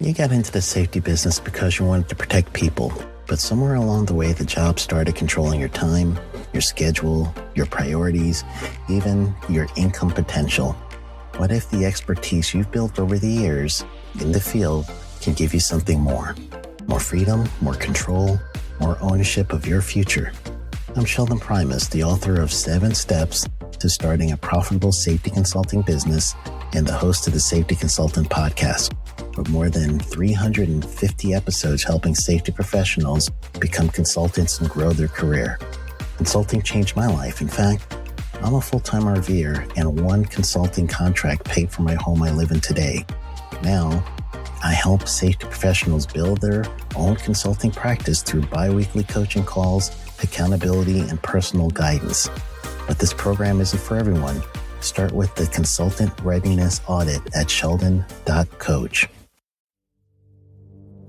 You got into the safety business because you wanted to protect people, but somewhere along the way the job started controlling your time, your schedule, your priorities, even your income potential. What if the expertise you've built over the years in the field can give you something more? More freedom, more control, more ownership of your future. I'm Sheldon Primus, the author of 7 Steps to Starting a Profitable Safety Consulting Business and the host of the Safety Consultant Podcast, with more than 350 episodes helping safety professionals become consultants and grow their career. Consulting changed my life. In fact, I'm a full-time RVer, and one consulting contract paid for my home I live in today. Now, I help safety professionals build their own consulting practice through bi-weekly coaching calls, accountability, and personal guidance. But this program isn't for everyone. Start with the Consultant Readiness Audit at sheldon.coach.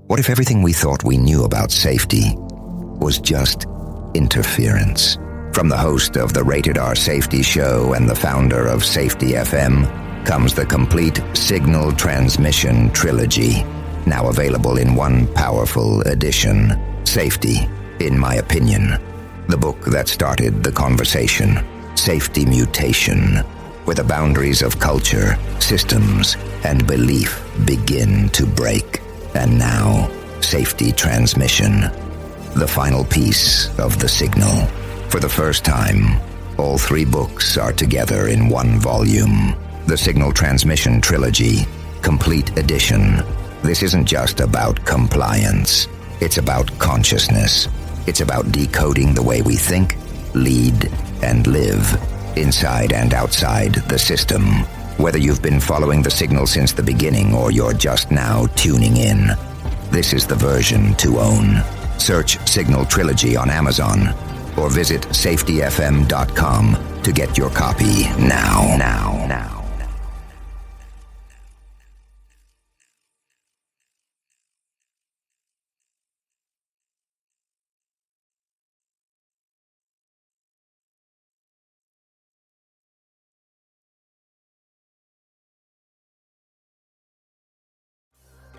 What if everything we thought we knew about safety was just interference? From the host of the Rated R Safety Show and the founder of Safety FM comes the complete signal transmission trilogy, now available in one powerful edition. Safety, in my opinion, the book that started the conversation. Safety Mutation, where the boundaries of culture, systems, and belief begin to break. And now, Safety Transmission, the final piece of the signal. For the first time, all 3 books are together in one volume. The Signal Transmission Trilogy, Complete Edition. This isn't just about compliance. It's about consciousness. It's about decoding the way we think, lead, and live, inside and outside the system. Whether you've been following the signal since the beginning or you're just now tuning in, this is the version to own. Search Signal Trilogy on Amazon or visit safetyfm.com to get your copy now.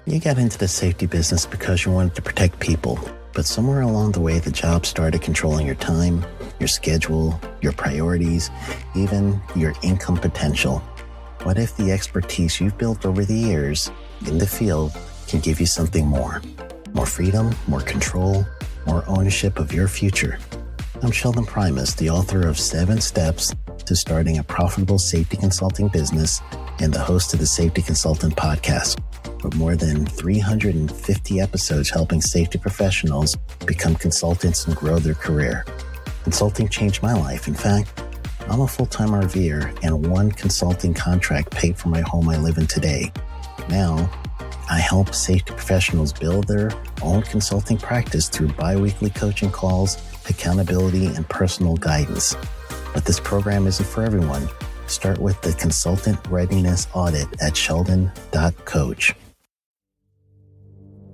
You got into the safety business because you wanted to protect people, but somewhere along the way the job started controlling your time, your schedule, your priorities, even your income potential. What if the expertise you've built over the years in the field can give you something more? More freedom, more control, more ownership of your future. I'm Sheldon Primus, the author of 7 Steps to Starting a Profitable Safety Consulting Business and the host of the Safety Consultant Podcast, with more than 350 episodes helping safety professionals become consultants and grow their career. Consulting changed my life. In fact, I'm a full-time RVer, and one consulting contract paid for my home I live in today. Now, I help safety professionals build their own consulting practice through bi-weekly coaching calls, accountability, and personal guidance. But this program isn't for everyone. Start with the Consultant Readiness Audit at sheldon.coach.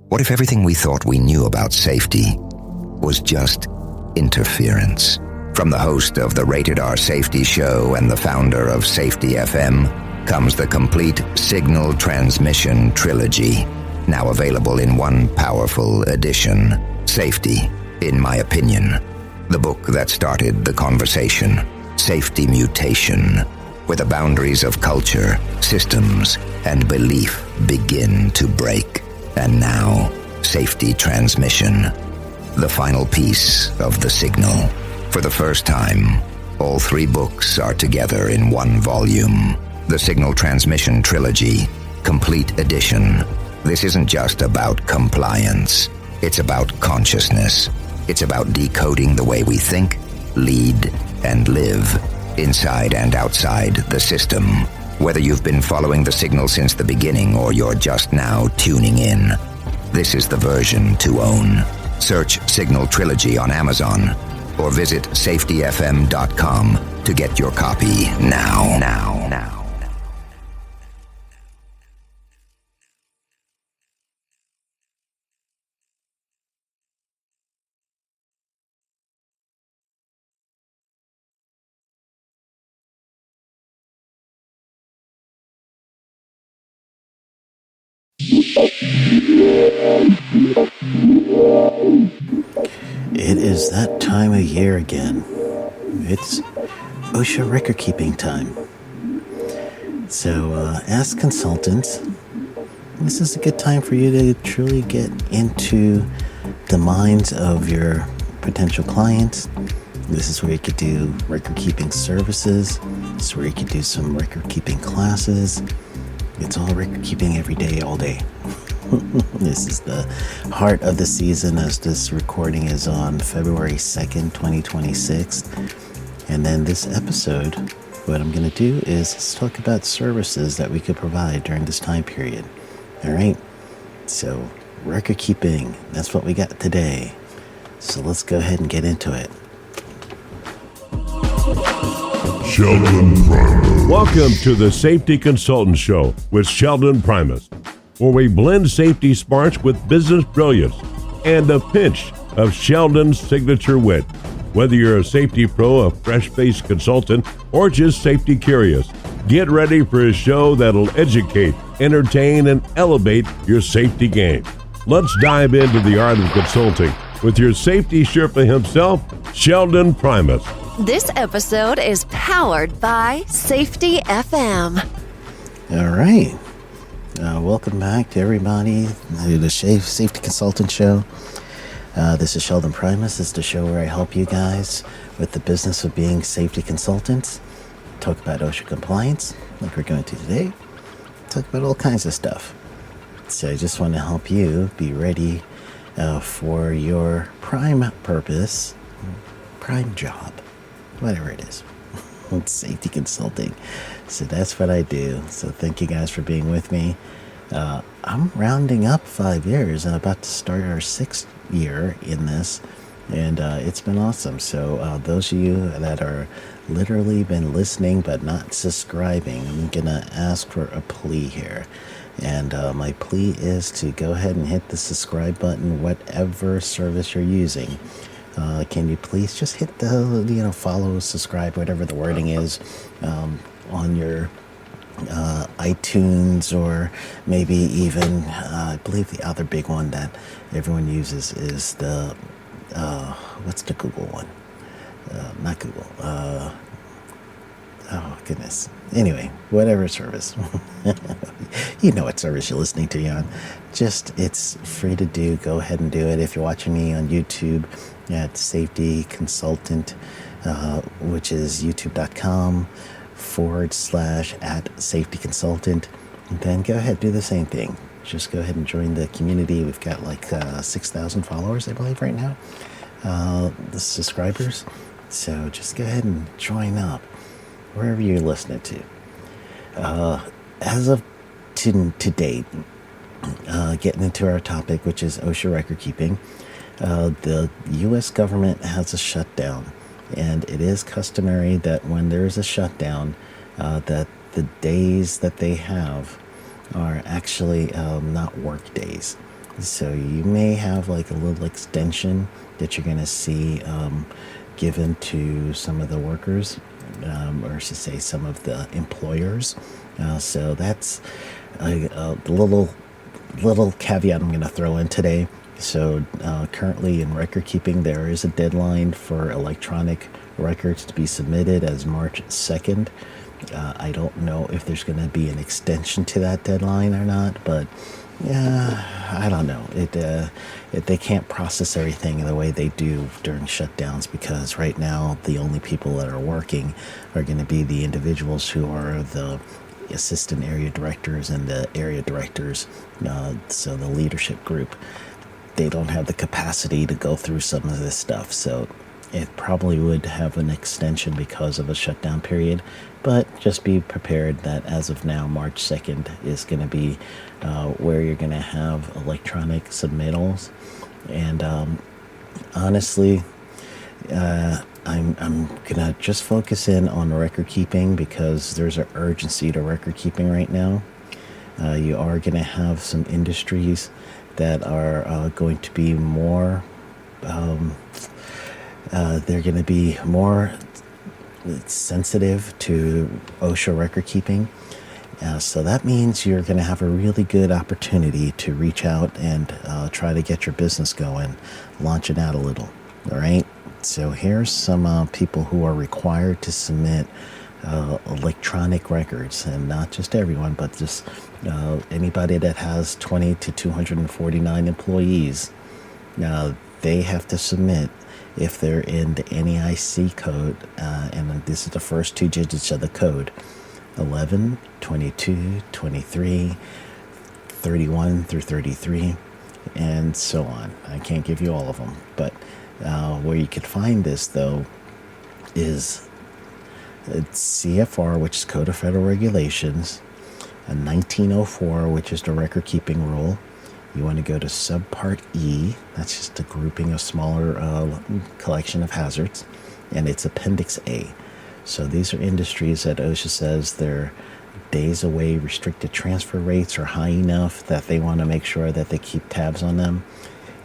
What if everything we thought we knew about safety was just interference? From the host of the Rated R Safety Show and the founder of Safety FM comes the complete signal transmission trilogy, now available in one powerful edition. Safety, in my opinion, the book that started the conversation. Safety Mutation, where the boundaries of culture, systems, and belief begin to break. And now, Safety Transmission, the final piece of the signal. For the first time, all 3 books are together in one volume. The Signal Transmission Trilogy, Complete Edition. This isn't just about compliance. It's about consciousness. It's about decoding the way we think, lead, and live, inside and outside the system. Whether you've been following the signal since the beginning or you're just now tuning in, this is the version to own. Search Signal Trilogy on Amazon or visit safetyfm.com to get your copy now. It is that time of year again. It's OSHA record keeping time. So, as consultants, this is a good time for you to truly get into the minds of your potential clients. This is where you could do record keeping services. This is where you could do some record keeping classes. It's all record keeping every day, all day. This is the heart of the season, as this recording is on February 2nd, 2026. And then this episode, what I'm going to do is let's talk about services that we could provide during this time period. All right. So record keeping, that's what we got today. So let's go ahead and get into it. Sheldon Primus. Welcome to the Safety Consultant Show with Sheldon Primus, where we blend safety smarts with business brilliance and a pinch of Sheldon's signature wit. Whether you're a safety pro, a fresh-faced consultant, or just safety curious, get ready for a show that'll educate, entertain, and elevate your safety game. Let's dive into the art of consulting with your safety Sherpa himself, Sheldon Primus. This episode is powered by Safety FM. All right. Welcome back to everybody to the Safety Consultant Show. This is Sheldon Primus. This is the show where I help you guys with the business of being safety consultants. Talk about OSHA compliance, like we're going to today. Talk about all kinds of stuff. So I just want to help you be ready for your prime purpose, prime job, whatever it is. It's safety consulting. So that's what I do. So thank you guys for being with me. I'm rounding up 5 years. I'm about to start our 6th year in this, and it's been awesome. So those of you that are literally been listening but not subscribing, I'm gonna ask for a plea here. And my plea is to go ahead and hit the subscribe button, whatever service you're using. Can you please just hit the follow, subscribe, whatever the wording is, on your iTunes, or maybe even I believe the other big one that everyone uses is the what's the Google one? Not Google. Oh goodness. Anyway, whatever service. You know what service you're listening to, Jan. It's free to do. Go ahead and do it. If you're watching me on YouTube at Safety Consultant, which is youtube.com/@Safety Consultant, then go ahead, do the same thing. Just go ahead and join the community. We've got like 6,000 followers, I believe, right now, the subscribers. So just go ahead and join up wherever you're listening to. As of to date, getting into our topic, which is OSHA record keeping, the U.S. government has a shutdown, and it is customary that when there is a shutdown, that the days that they have are actually not work days. So you may have like a little extension that you're going to see given to some of the workers, or I should say some of the employers. So that's a little caveat I'm going to throw in today. So currently in record keeping, there is a deadline for electronic records to be submitted as March 2nd. I don't know if there's going to be an extension to that deadline or not, but yeah, I don't know. They can't process everything in the way they do during shutdowns, because right now the only people that are working are going to be the individuals who are the assistant area directors and the area directors, so the leadership group. They don't have the capacity to go through some of this stuff, so it probably would have an extension because of a shutdown period. But just be prepared that as of now, March 2nd is going to be where you're going to have electronic submittals. And honestly, I'm going to just focus in on record keeping because there's an urgency to record keeping right now. You are going to have some industries that are going to be more, they're going to be more sensitive to OSHA record keeping. So that means you're going to have a really good opportunity to reach out and try to get your business going, launch it out a little. All right. So here's some people who are required to submit electronic records, and not just everyone, but just anybody that has 20 to 249 employees. Now, they have to submit if they're in the NAICS code, and this is the first 2 digits of the code, 11, 22, 23, 31 through 33, and so on. I can't give you all of them, but where you could find this, though, is CFR, which is Code of Federal Regulations, a 1904, which is the record keeping rule. You want to go to subpart E, that's just a grouping of smaller collection of hazards, and it's Appendix A. So these are industries that OSHA says their days away restricted transfer rates are high enough that they want to make sure that they keep tabs on them.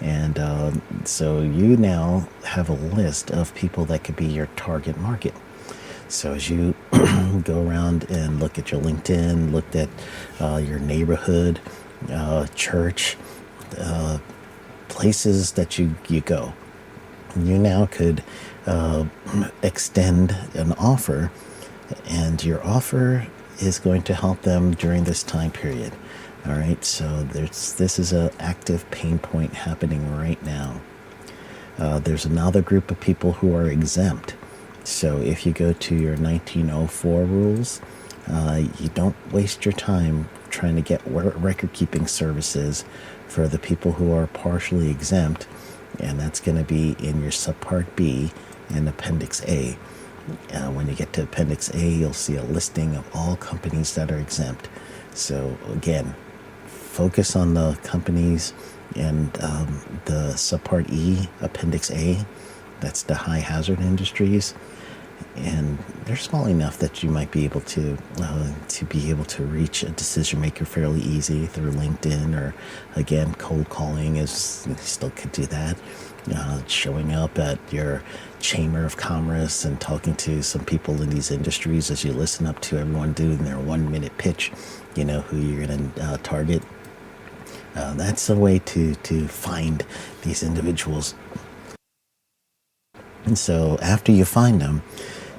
And so you now have a list of people that could be your target market. So as you go around and look at your LinkedIn, looked at your neighborhood, church, places that you go, you now could extend an offer, and your offer is going to help them during this time period. All right, so this is an active pain point happening right now. There's another group of people who are exempt. So if you go to your 1904 rules, you don't waste your time trying to get record keeping services for the people who are partially exempt, and that's going to be in your subpart B and Appendix A. When you get to Appendix A, you'll see a listing of all companies that are exempt. So again, focus on the companies and the subpart E, Appendix A. That's the high hazard industries, and they're small enough that you might be able to reach a decision maker fairly easy through LinkedIn, or again, cold calling is you still could do that. Showing up at your chamber of commerce and talking to some people in these industries as you listen up to everyone doing their 1 minute pitch, you know who you're going to target. That's a way to find these individuals. And so after you find them,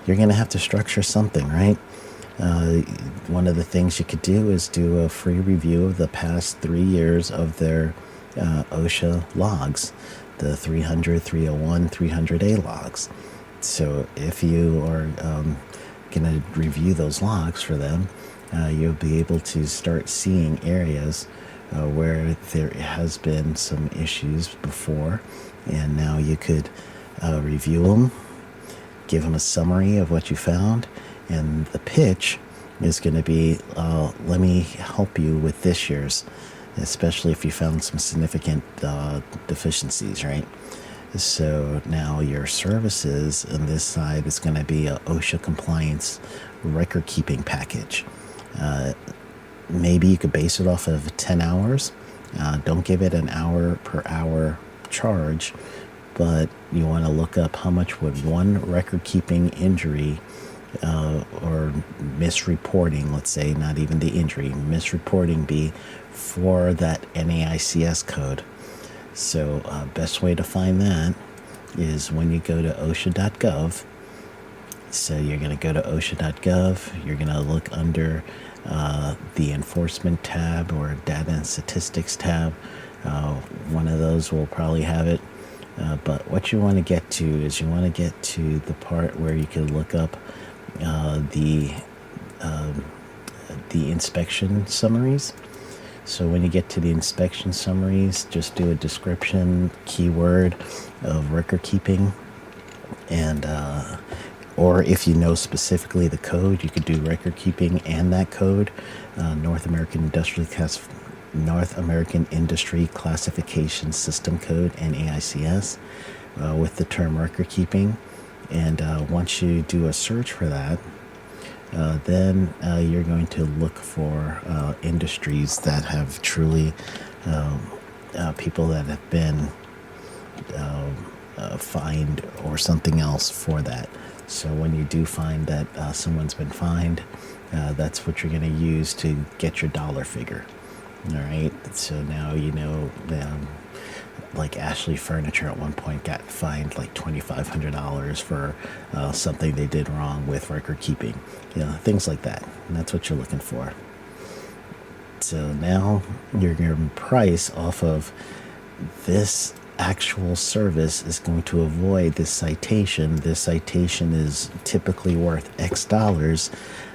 you're going to have to structure something, right? One of the things you could do is do a free review of the past 3 years of their OSHA logs, the 300, 301, 300A logs. So if you are going to review those logs for them, you'll be able to start seeing areas where there has been some issues before, and now you could review them, give them a summary of what you found, and the pitch is going to be, let me help you with this year's, especially if you found some significant deficiencies, right? So now your services on this side is going to be a OSHA compliance record keeping package. Maybe you could base it off of 10 hours. Don't give it an hour per hour charge, but you want to look up how much would one record keeping injury or misreporting, let's say, not even the injury, misreporting be for that NAICS code. So best way to find that is when you go to OSHA.gov. So you're going to go to OSHA.gov, you're going to look under the enforcement tab or data and statistics tab. One of those will probably have it. But what you want to get to is you want to get to the part where you can look up the inspection summaries. So when you get to the inspection summaries, just do a description keyword of record keeping, and or if you know specifically the code, you could do record keeping and that code, North American Industry Classification System Code, NAICS, with the term record keeping. And once you do a search for that, then you're going to look for industries that have truly people that have been fined or something else for that. So when you do find that someone's been fined, that's what you're going to use to get your dollar figure. All right. So now you know, like Ashley Furniture at one point got fined like $2,500 for something they did wrong with record keeping. Things like that. And that's what you're looking for. So now your price off of this actual service is going to avoid this citation. This citation is typically worth X dollars.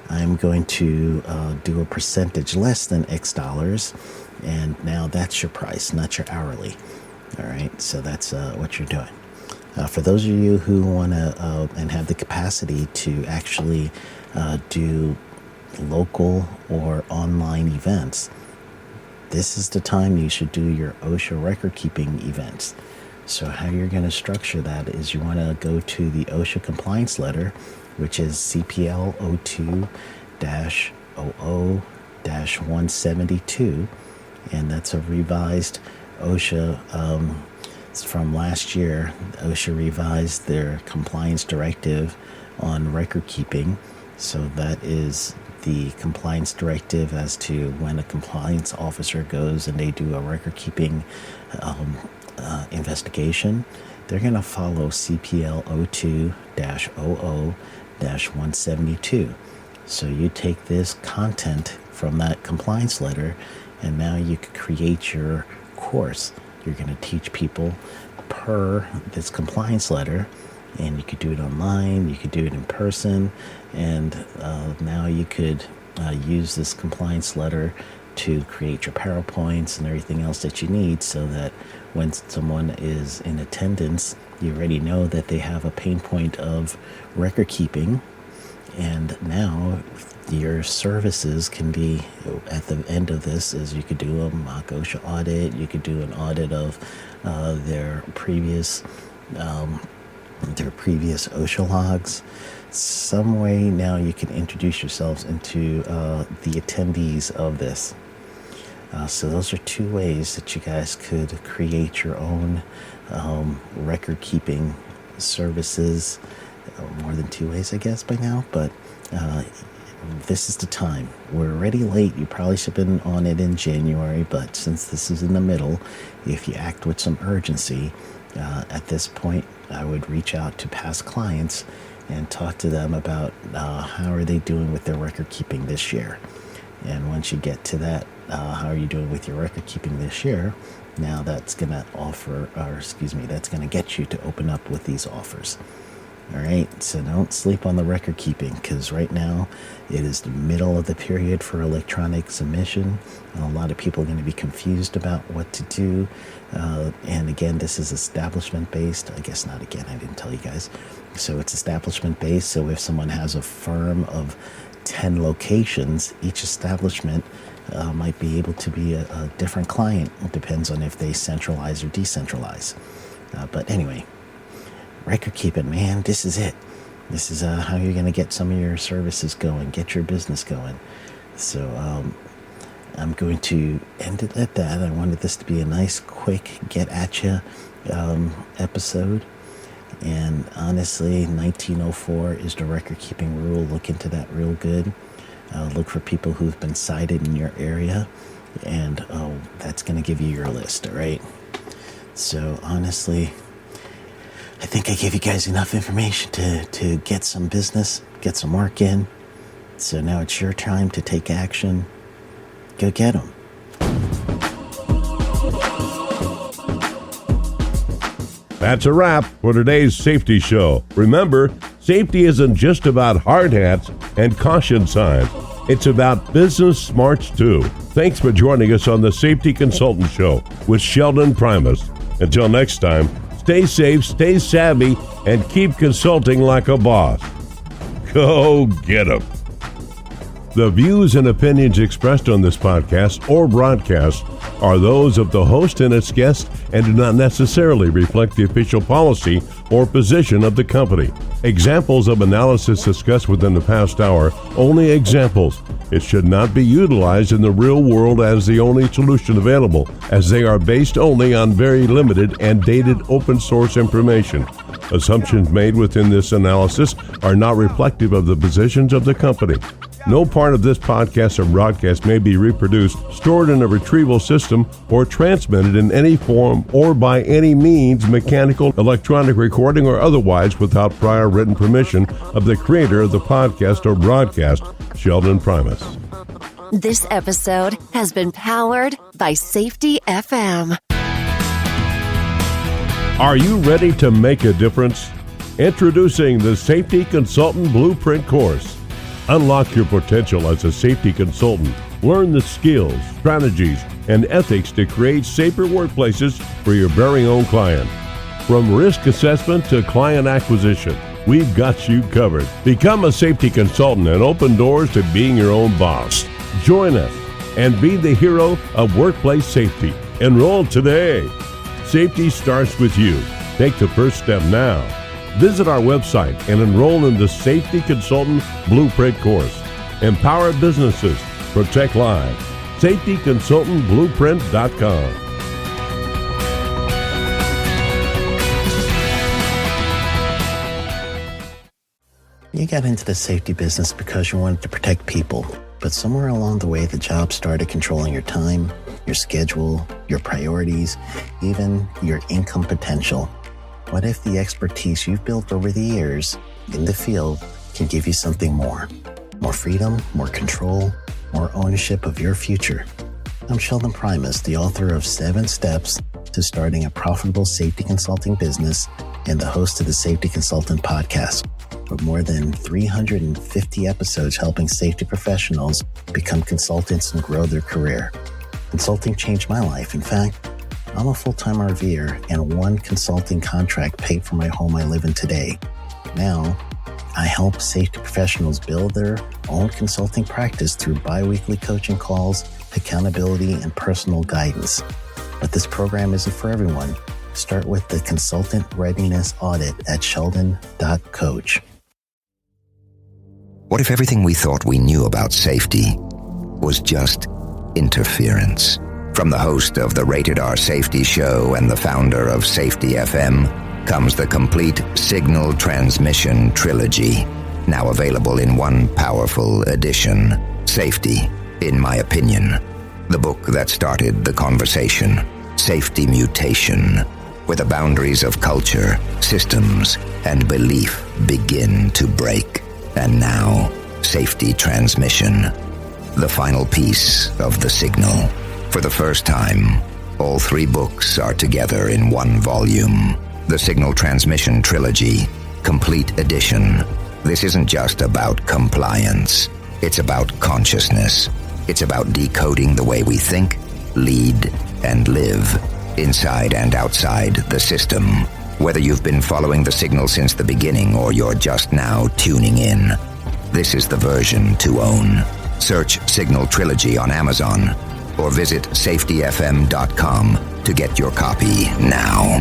I'm going to do a percentage less than X dollars, and now that's your price, not your hourly. All right, so that's what you're doing. For those of you who want to and have the capacity to actually do local or online events, this is the time you should do your OSHA record keeping events. So how you're going to structure that is you want to go to the OSHA compliance letter, which is CPL 02-00-172, and that's a revised OSHA. It's from last year. OSHA revised their compliance directive on record keeping. So that is the compliance directive as to when a compliance officer goes and they do a record keeping investigation. They're going to follow CPL 02-00-172. So you take this content from that compliance letter, and now you can create your course. You're going to teach people per this compliance letter, and you could do it online, you could do it in person, and now you could use this compliance letter to create your PowerPoints and everything else that you need, so that when someone is in attendance, you already know that they have a pain point of record keeping. And now your services can be, at the end of this, is you could do a mock OSHA audit, you could do an audit of their previous OSHA logs. Some way now you can introduce yourselves into the attendees of this. So those are two ways that you guys could create your own record keeping services. More than two ways, I guess, by now, but this is the time. We're already late. You probably should have been on it in January, but since this is in the middle, if you act with some urgency, at this point, I would reach out to past clients and talk to them about how are they doing with their record keeping this year. And once you get to that, how are you doing with your record keeping this year? Now that's going to that's going to get you to open up with these offers. All right, so don't sleep on the record keeping, because right now it is the middle of the period for electronic submission, and a lot of people are going to be confused about what to do. And again, this is establishment based. I guess not again, I didn't tell you guys. So it's establishment based. So if someone has a firm of 10 locations, each establishment might be able to be a different client. It depends on if they centralize or decentralize. But anyway, record keeping, man, this is it. This is how you're going to get some of your services going, get your business going. So I'm going to end it at that. I wanted this to be a nice, quick, get-at-you episode. And honestly, 1904 is the record-keeping rule. Look into that real good. Look for people who've been cited in your area, and that's going to give you your list, all right? So honestly, I think I gave you guys enough information to get some business, get some work in. So now it's your time to take action. Go get them. That's a wrap for today's safety show. Remember, safety isn't just about hard hats and caution signs. It's about business smarts too. Thanks for joining us on the Safety Consultant Show with Sheldon Primus. Until next time, stay safe, stay savvy, and keep consulting like a boss. Go get 'em. The views and opinions expressed on this podcast or broadcast are those of the host and its guests and do not necessarily reflect the official policy or position of the company. Examples of analysis discussed within the past hour, only examples. It should not be utilized in the real world as the only solution available, as they are based only on very limited and dated open source information. Assumptions made within this analysis are not reflective of the positions of the company. No part of this podcast or broadcast may be reproduced, stored in a retrieval system, or transmitted in any form or by any means, mechanical, electronic recording, or otherwise, without prior written permission of the creator of the podcast or broadcast, Sheldon Primus. This episode has been powered by Safety FM. Are you ready to make a difference? Introducing the Safety Consultant Blueprint course. Unlock your potential as a safety consultant. Learn the skills, strategies, and ethics to create safer workplaces for your very own client. From risk assessment to client acquisition, we've got you covered. Become a safety consultant and open doors to being your own boss. Join us and be the hero of workplace safety. Enroll today. Safety starts with you. Take the first step now. Visit our website and enroll in the Safety Consultant Blueprint course. Empower businesses. Protect lives. SafetyConsultantBlueprint.com. You got into the safety business because you wanted to protect people, but somewhere along the way, the job started controlling your time, your schedule, your priorities, even your income potential. What if the expertise you've built over the years in the field can give you something more? More freedom, more control, more ownership of your future. I'm Sheldon Primus, the author of 7 Steps to Starting a Profitable Safety Consulting Business and the host of the Safety Consultant Podcast, with more than 350 episodes helping safety professionals become consultants and grow their career. Consulting changed my life. In fact, I'm a full-time RVer, and one consulting contract paid for my home I live in today. Now, I help safety professionals build their own consulting practice through bi-weekly coaching calls, accountability, and personal guidance. But this program isn't for everyone. Start with the Consultant Readiness Audit at sheldon.coach. What if everything we thought we knew about safety was just interference? From the host of the Rated R Safety Show and the founder of Safety FM comes the complete Signal Transmission Trilogy, now available in one powerful edition. Safety, in my opinion, the book that started the conversation. Safety Mutation, where the boundaries of culture, systems, and belief begin to break. And now, Safety Transmission, the final piece of the signal. For the first time, all 3 books are together in one volume. The Signal Transmission Trilogy, Complete Edition. This isn't just about compliance. It's about consciousness. It's about decoding the way we think, lead, and live, inside and outside the system. Whether you've been following the signal since the beginning or you're just now tuning in, this is the version to own. Search Signal Trilogy on Amazon or visit safetyfm.com to get your copy now.